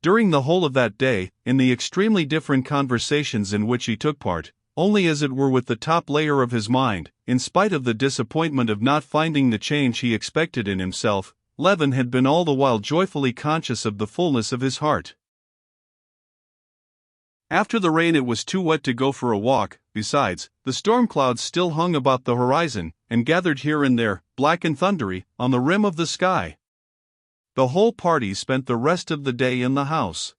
During the whole of that day, in the extremely different conversations in which he took part, only as it were with the top layer of his mind, in spite of the disappointment of not finding the change he expected in himself, Levin had been all the while joyfully conscious of the fullness of his heart. After the rain it was too wet to go for a walk. Besides, the storm clouds still hung about the horizon, and gathered here and there, black and thundery, on the rim of the sky. The whole party spent the rest of the day in the house.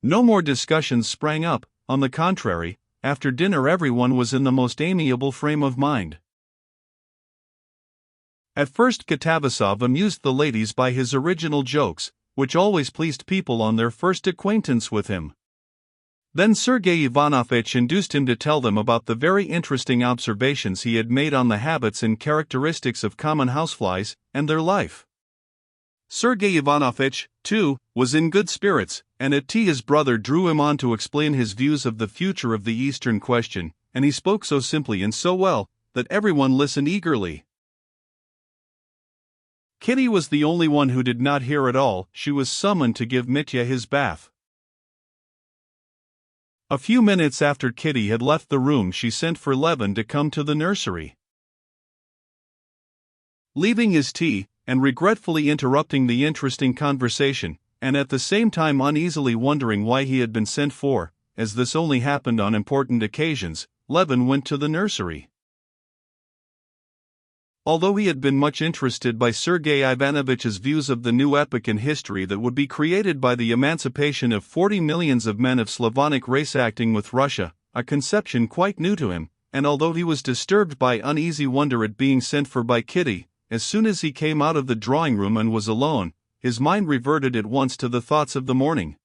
No more discussions sprang up. On the contrary, after dinner everyone was in the most amiable frame of mind. At first Katavasov amused the ladies by his original jokes, which always pleased people on their first acquaintance with him. Then Sergei Ivanovitch induced him to tell them about the very interesting observations he had made on the habits and characteristics of common houseflies, and their life. Sergei Ivanovitch, too, was in good spirits, and at tea his brother drew him on to explain his views of the future of the Eastern question, and he spoke so simply and so well, that everyone listened eagerly. Kitty was the only one who did not hear at all. She was summoned to give Mitya his bath. A few minutes after Kitty had left the room she sent for Levin to come to the nursery. Leaving his tea, and regretfully interrupting the interesting conversation, and at the same time uneasily wondering why he had been sent for, as this only happened on important occasions, Levin went to the nursery. Although he had been much interested by Sergei Ivanovitch's views of the new epoch in history that would be created by the emancipation of 40 millions of men of Slavonic race acting with Russia, a conception quite new to him, and although he was disturbed by uneasy wonder at being sent for by Kitty, as soon as he came out of the drawing-room and was alone, his mind reverted at once to the thoughts of the morning.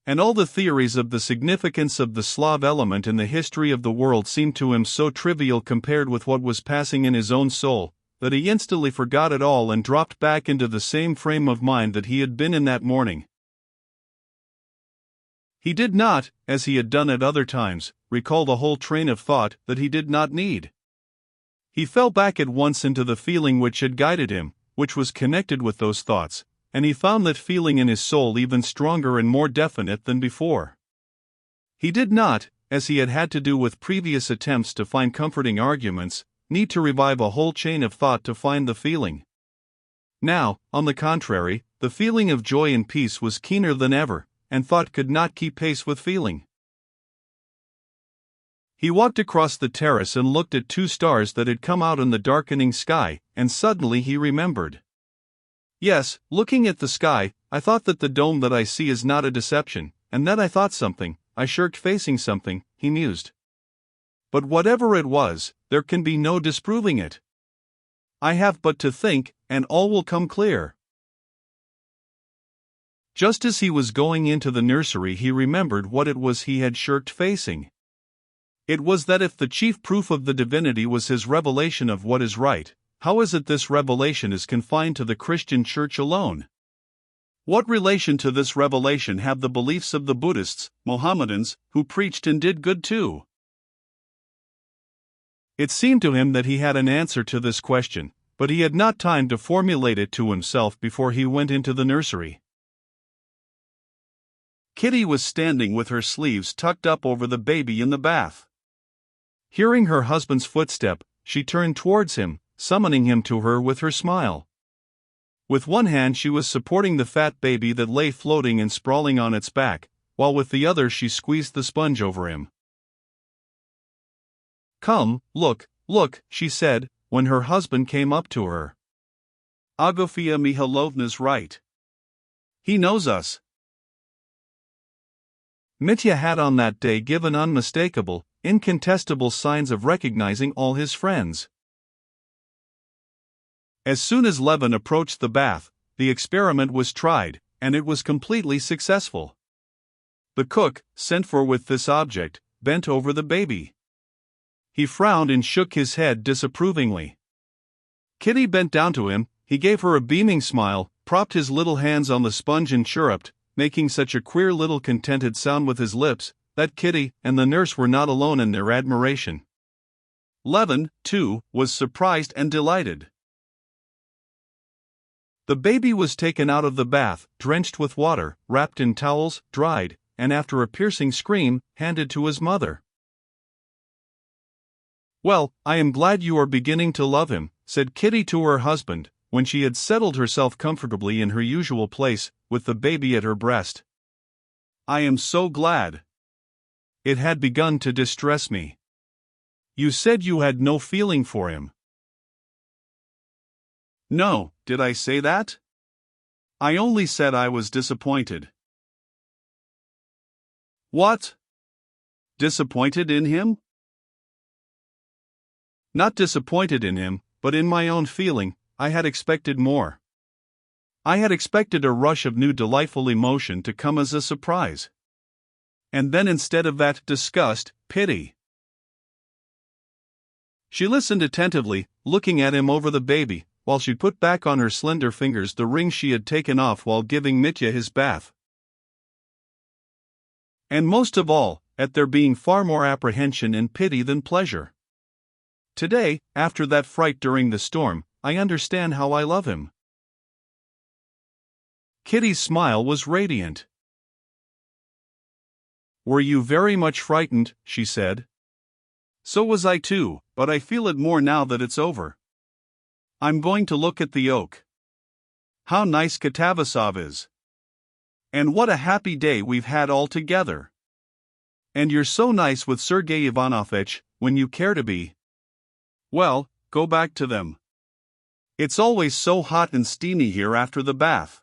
And all the theories of the significance of the Slav element in the history of the world seemed to him so trivial compared with what was passing in his own soul, that he instantly forgot it all and dropped back into the same frame of mind that he had been in that morning. He did not, as he had done at other times, recall the whole train of thought that he did not need. He fell back at once into the feeling which had guided him, which was connected with those thoughts, and he found that feeling in his soul even stronger and more definite than before. He did not, as he had had to do with previous attempts to find comforting arguments, need to revive a whole chain of thought to find the feeling. Now, on the contrary, the feeling of joy and peace was keener than ever, and thought could not keep pace with feeling. He walked across the terrace and looked at two stars that had come out in the darkening sky, and suddenly he remembered. Yes, looking at the sky, I thought that the dome that I see is not a deception, and that I thought something, I shirked facing something, he mused. But whatever it was, there can be no disproving it. I have but to think, and all will come clear. Just as he was going into the nursery he remembered what it was he had shirked facing. It was that if the chief proof of the divinity was his revelation of what is right, how is it this revelation is confined to the Christian Church alone? What relation to this revelation have the beliefs of the Buddhists, Mohammedans, who preached and did good too? It seemed to him that he had an answer to this question, but he had not time to formulate it to himself before he went into the nursery. Kitty was standing with her sleeves tucked up over the baby in the bath. Hearing her husband's footstep, she turned towards him, summoning him to her with her smile. With one hand she was supporting the fat baby that lay floating and sprawling on its back, while with the other she squeezed the sponge over him. "Come, look, she said, when her husband came up to her. Agafia Mihailovna's right. He knows us." Mitya had on that day given unmistakable, incontestable signs of recognizing all his friends. As soon as Levin approached the bath, the experiment was tried, and it was completely successful. The cook, sent for with this object, bent over the baby. He frowned and shook his head disapprovingly. Kitty bent down to him, he gave her a beaming smile, propped his little hands on the sponge and chirruped, making such a queer little contented sound with his lips, that Kitty and the nurse were not alone in their admiration. Levin, too, was surprised and delighted. The baby was taken out of the bath, drenched with water, wrapped in towels, dried, and after a piercing scream, handed to his mother. "Well, I am glad you are beginning to love him," said Kitty to her husband, when she had settled herself comfortably in her usual place, with the baby at her breast. "I am so glad. It had begun to distress me. You said you had no feeling for him." "No, did I say that? I only said I was disappointed." "What? Disappointed in him?" "Not disappointed in him, but in my own feeling. I had expected more. I had expected a rush of new delightful emotion to come as a surprise. And then instead of that, disgust, pity." She listened attentively, looking at him over the baby, while she put back on her slender fingers the ring she had taken off while giving Mitya his bath. And most of all, at there being far more apprehension and pity than pleasure. "Today, after that fright during the storm, I understand how I love him." Kitty's smile was radiant. "Were you very much frightened?" she said. "So was I too, but I feel it more now that it's over. I'm going to look at the oak. How nice Katavasov is! And what a happy day we've had all together! And you're so nice with Sergei Ivanovitch, when you care to be. Well, go back to them. It's always so hot and steamy here after the bath."